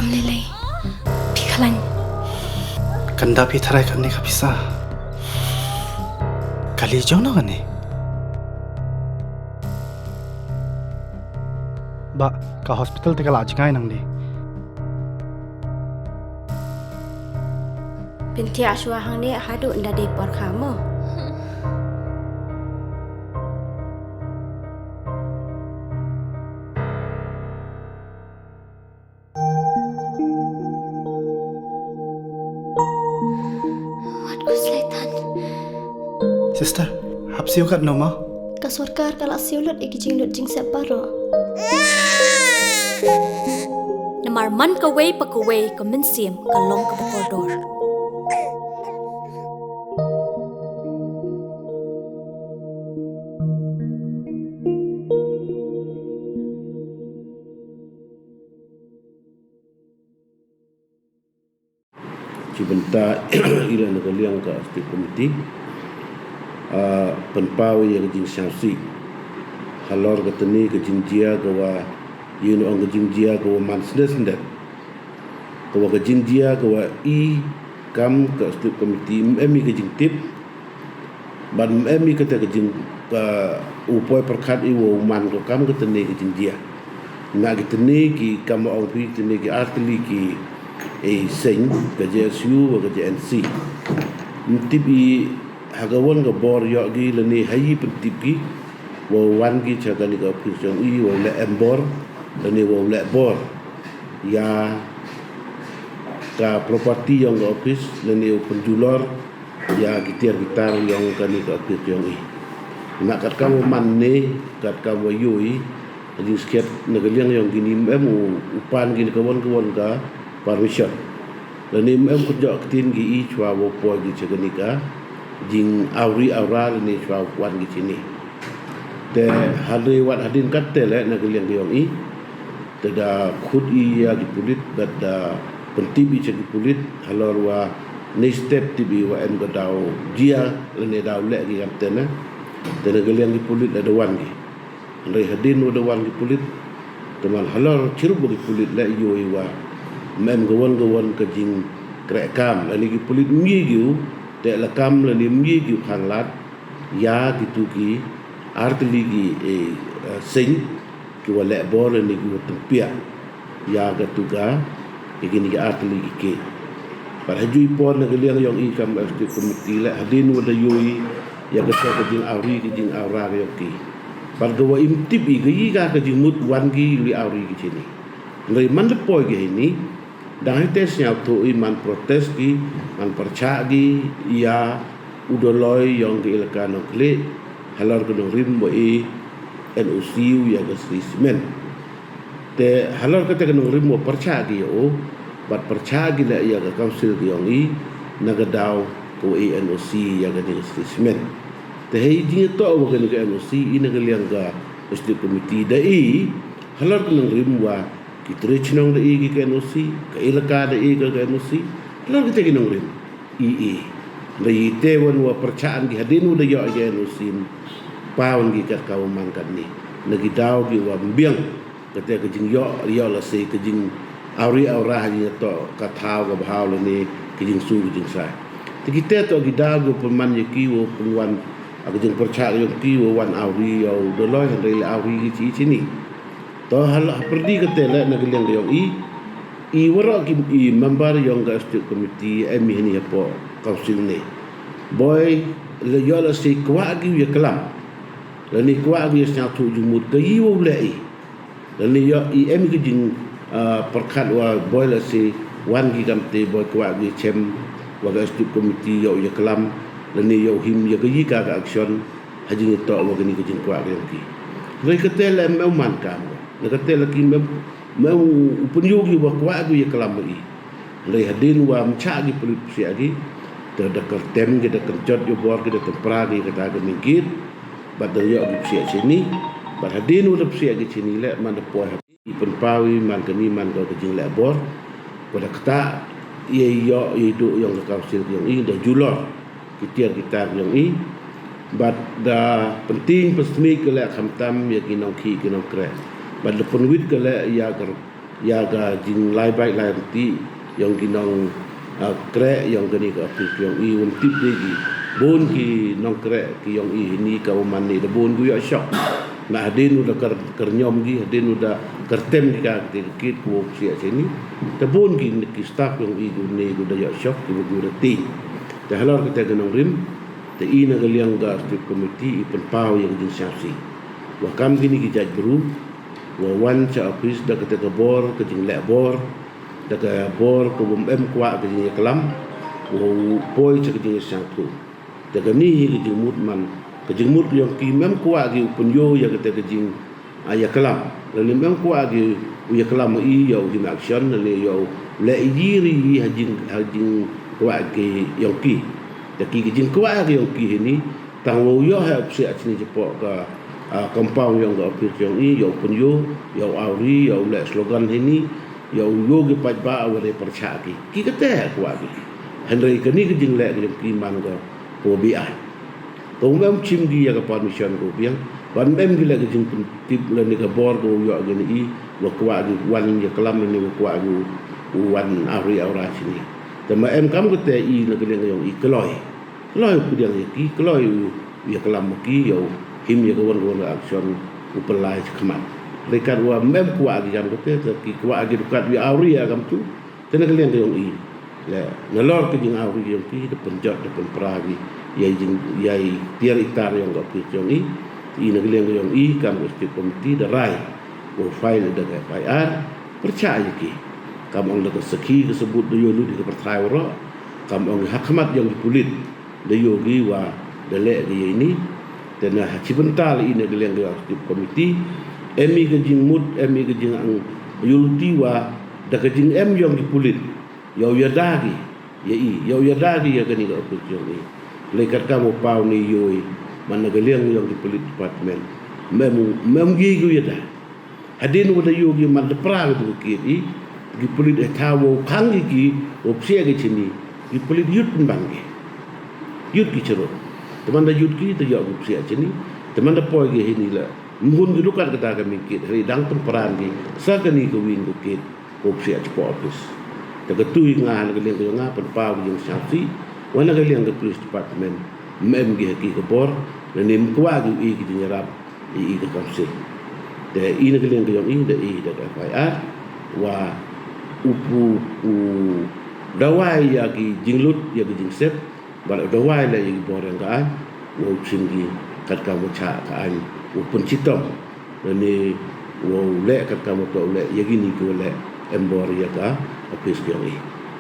Lelai, Pikalan. Kanda pitharai kan ni kapisa. Kali jauh na kan ni. Ba, ka hospital te kala ajngai nang ni. Binti aswa hang ni hadu nda de por kamu. Sister, hapsiu kat noma. Kasurkar kala siulut ikijing lut jing separo. Namar man kaway pagkaway kaminsim kalong kabakordor. Cibenta ila nakaliang ka asti komiti penpau yang jing syausi halor katani ke jinjia kawa yun ang jinjia kawa mansnes ndak kawa ke jinjia kawa I kam ka asti komiti emi ke jing tip ban emi kata ke jing ka upoi perkat I wo man ko kam katani ke jinjia na katani ki kam ang pi katani ki artli ki sing ke JSU ke JNC tibi hagawan ga bor yo gi lani hayi tibi wo wan gi chagani ga pisong I wo le embor lani wo le bor ya ka property yang ga office lani penjulor ya gitar gitar yang kani ga pisong I nak kat kamu manne kat kamu yui jadi sekiat negaliang yang gini emu upan gini kawan-kawan ka permission lani em kerja ketin gi I chwa wo po gi chagani ka jing auri aura ni chwa wan gi sini te hadri wat hadin katte le negaliang giong I te da khud I ya gi pulit bat da pentibi chagi pulit halor wa ni step tibi wa em ga dau dia lani dau le gi katte na te negaliang gi pulit ada wan gi andai hadin wa da wan gi pulit teman halor chiru gi pulit le yo I wa mem gawan ke jing krekam lani gi pulit mi giu te la kam lani mi giu khanglat ya gitu ki artli gi sing ki wala bor lani gi tempia ya gatuga igini gi artli gi ke par haju ipon na galiang yong I kam sti komiti la hadin wala yoi ya gata jing auri gi jing aura yo ki par gawa imtibi gi ga ka jing mut wan gi li auri gi chini ngai man le poi gi ni dan tes nyau tu iman protes ki man percak gi ia udoloi yang ki ilkan kle halor kedong rim bo I NOC ya gasismen te halor kata kedong rim bo percak gi o bat percak gi la ia ga council gi yang I nagadau ko NOC ya ga gasismen te hei ji to bo ga NOC I nagaliang ga sti komiti dai halor kedong rim wa Kitrechnong da igi ka NOC, ka ilaka da igi ka NOC, lalu kita kinong rin, ii. Da itewan wa percaan ki hadinu da yo igi NOC, pawan ki kat kawaman kat ni. Nagidaw ki wa mbiang, kata kajing yo la say, kajing auri aura hajing to, kataw ka bahaw la ni, kajing su kajing say. Ti kita to gidaw ki paman yaki wa pungwan, kajing percaan yung ki wa wan auri yaw doloy, handai auri ki sini. To hal perdi ketela nagaliang diong I wara ki I member yang ga state committee emi ni apo council ni boy le yo la si kwa gi ya kelam le ni kwa gi nya tu jumut ga I wo le I le ni yo I emi gi jing perkat wa boy la si wan gi kam te boy kwa gi chem wa ga state committee yo ya kelam le ni yo him ya gi ka action haji to wa ga ni gi jing kwa gi le ketela mau man kam nakate laki mau upunyogi wa kwa gu ya kelamai le hadin wa mcha gi polisi agi te dakar tem gi dakar jot yo bor gi dakar pragi kata ga mingkir badal yo gi sia sini bad hadin wa sia gi sini le man po I penpawi man kani man ga jing le bor pada kata ye yo do yang ka sil yang I da julor kitir gitar yang I bad da penting pesmi ke le khamtam ya kinong ki kinong kre bad lepon wit ke le ya ya ga jing lai baik lai ti yang kinong krek yang gani ka office yang i um tip lagi bon ki nong krek ki yang i ni ka man ni da bon gu ya shop na hadin udah kernyom gi hadin udah kertem di ka kit ku sia sini da bon ki staff yang i gu ni gu da ya shop ki gu reti da halor kita ganong rim te i na galiang ga strip committee i penpau yang jin siasi wa kam gini ki jaj beru wa wan cha office da kata ka bor ke jing lek bor da ka bor ko bum kwa ke jing kelam wa poi cha ke jing sang tu da ka ni ke jing mut man ke jing mut yang ki mem kwa gi punyo ya kata ke jing aya kelam le mem kwa gi ya kelam i yo jing action le yo le yiri hajing kwa ke yang ki da ki ke jing kwa ge yang ki ni tang wo yo ha psi a sini jepo ka compound yang ga office yang i yo punyo yo auri yo le slogan ini yo ge pat ba awre percha ki kata kwa gi henry ke ni ke jing le ke ki man ga po bi ai tong mem chim gi ya ka permission ko biang ban mem gi le ke jing tip le ni ka bor ko yo ge ni i wa kwa gi wan ya kelam ni wa kwa gi wan auri aura sini te ma em kam ko te i le ke le yo i kloi ku dia ki kloi ya kelam ki yo him ya kawan action upelai kemat lekat wa mem kwa gi jam kote ki kwa gi dukat wi auri ya kam tu tena kalian yang i le nalor ke jing auri yang ki de penjot de penpragi yai jing yai tiar itar yang ga pi jong i na kalian yang i kam state committee de rai o file de FIR percaya ki kam ong de seki disebut de yo lu di pertrai ro kam ong hakmat yang dipulit de yogi wa de le de ini dan cibental ini geliang aktif komiti emi gejing mut emi gejing ang yulti wa da gejing em yang dipulit yo ya dagi yo ya dagi ya gani ga option ni lekat kamu pau ni yoi mana geliang yang dipulit department mem gi gu ya da hadin wada yogi man de pra du ki dipulit tawo kangi ki opsia ge chini dipulit yut bangi yut ki cerot teman da yut ki te yo gu sia chini teman da poi ge hini la mun gi dukat kata kami ki hari dang peran gi sa kani ko win ko ki ko sia ci office da ka tui nga na ge le nga pa yang saksi wana ge le police department mem gi ki ko bor na nim ko wa gi i gi nyarap i ga kapse de i na ge le yo i da FIR wa upu dawai ya gi jinglut ya gi jingsep bal dawai la ya gi borang ka wo chingi kat ka cha ka ai wo pun chitong ni wo le kat ka mo to le ya gi ni ko le embor ya ka office gi